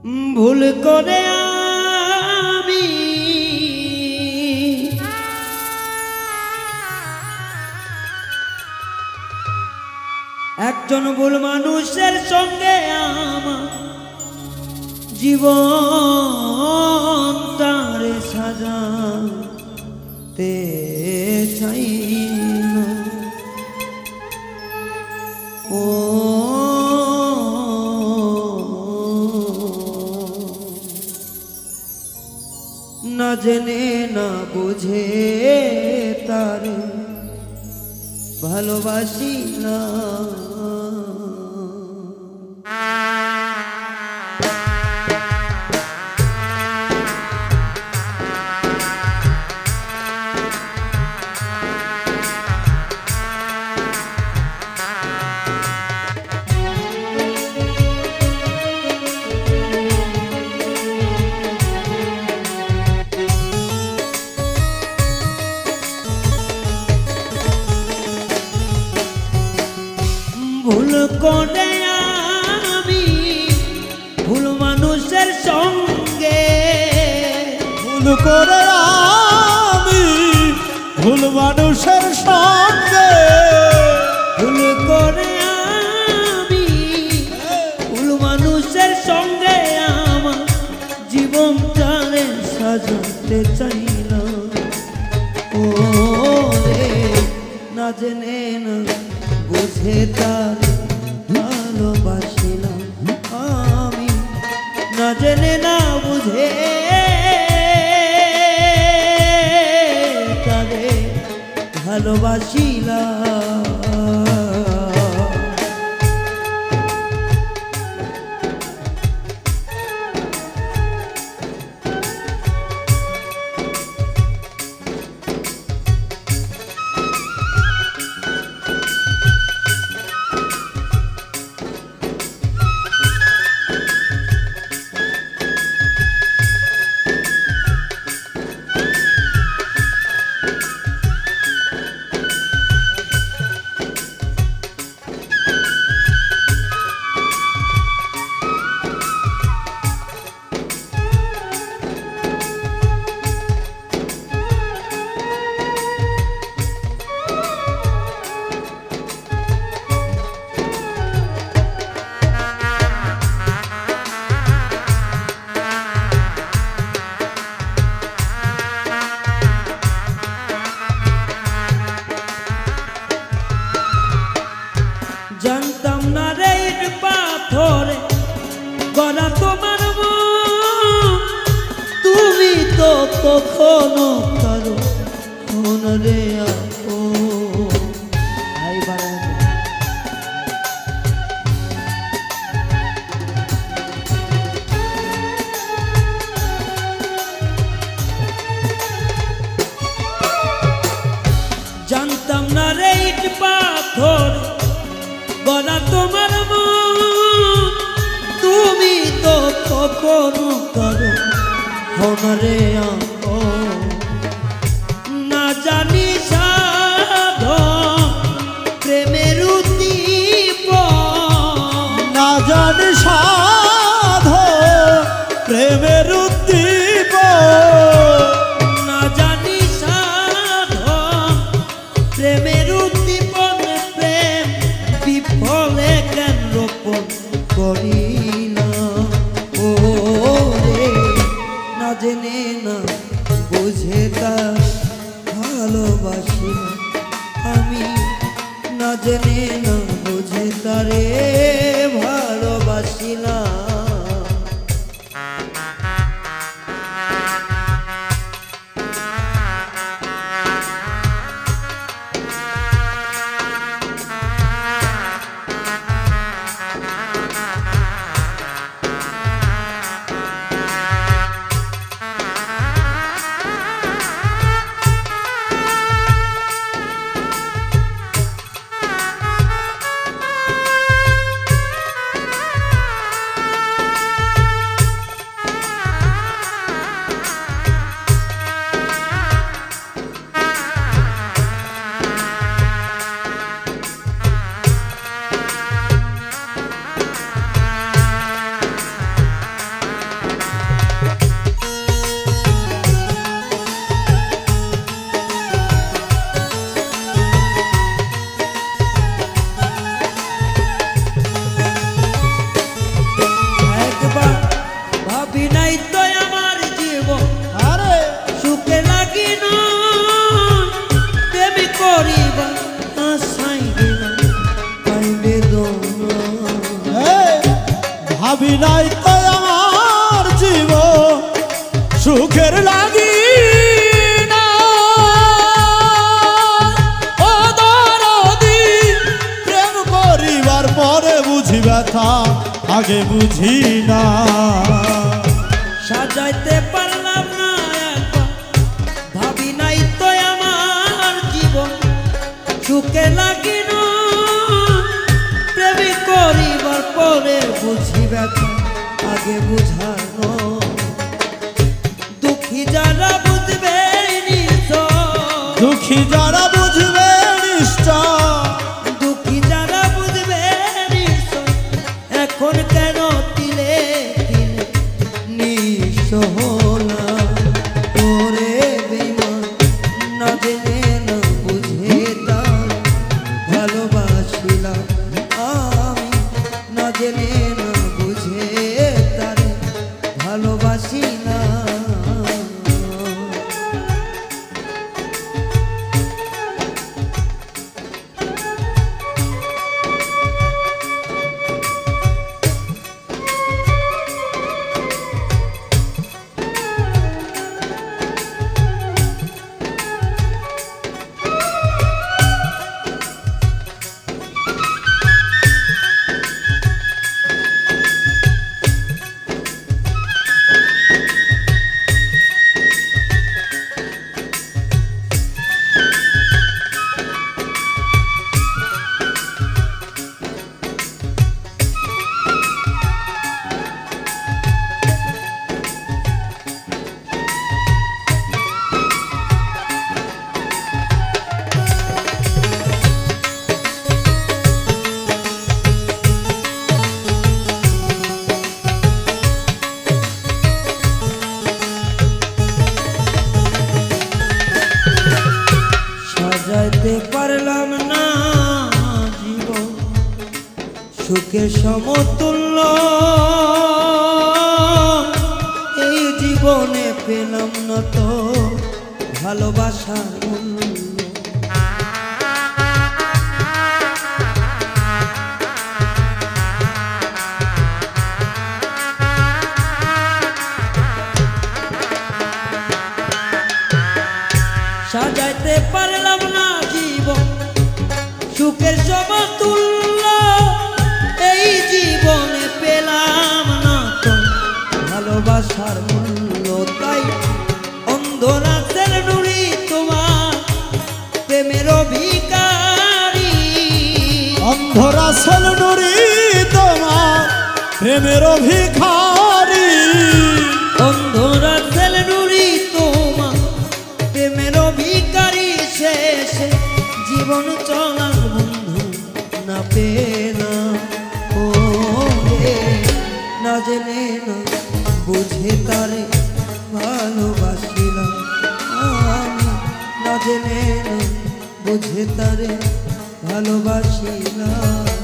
ভুল করে আমি একজন ভুল মানুষের সঙ্গে আমার জীবন তারে সাজাতে চাই ও না জেনে না বুঝে তারে ভালোবাসি না ভুল করে আমি ভুল মানুষের সঙ্গে ভুল করে আমি ভুল মানুষের সঙ্গে ভুল করে আমি ভুল মানুষের সঙ্গে আমার জীবনটারে সাজাতে চাইলাম ও রে না জেনে না বুঝে তার ভালোবাসিলাম আমি না জেনে না বুঝে তারে ভালোবাসিলাম জানতাম না রে পাথরে গলা তোমার তুমি তো কখনো কারো মন রে জানতাম না রে পাথর গলা তোমার তুমি তো কখনো করো হনরে না জানি সাধ প্রেমের উদ্দীপ না জানি সাধ প্রেমের উদ্দীপ না জানি সাধ প্রেমের উদ্দীপন প্রেম বিফলে কেন রোপণ করি না ও রে না জেনে না বুঝে তার ভালোবাসি আমি না জেনে না বুঝে তারে ভালোবাসি না সাজাইতে আমার জীবন সুখের লাগি না ও দরদি প্রেম করিবার পরে বুঝি ব্যথা আগে বুঝি না সাজাইতে পারলাম না ভাবি নাই তো আমার জীবন সুখে লাগি না প্রেমী করিবার পরে বুঝি ব্যথা আগে বুঝানো দুঃখী যারা বুঝবে নিশ্চয় দুঃখী যারা বুঝবে নিশ্চয় দুঃখী যারা বুঝবে নিশ্চয় এখন কেন তিলে তিলে নিঃস্ব হলাম ওরে বেঈমান না জেনে না বুঝে তার ভালোবাসিলাম আমি না জেনে না বুঝে তার ভালোবাসি না সাজাইতে পারলাম না জীবন সুখে সমতুল্য এই জীবনে পেলাম না তো ভালোবাসার মূল্য সাজাইতে পারলাম না জীবন সুখের সমতুল্য এই জীবনে পেলাম না তো ভালোবাসার মূল্য তাই অন্ধরাতের নুড়ি তোমার প্রেমের অভিকারী অন্ধরাসেল নুরি তোমার প্রেমের ভিখারি অন্ধরাতের নুড়ি তোমার প্রেমের অভিকারী শেষে জীবন চলার বন্ধু না পেলা ও রে না জেনে না বুঝে তারে ভালোবাসিলাম আমি না জেনে না বুঝে তারে ভালোবাসিলাম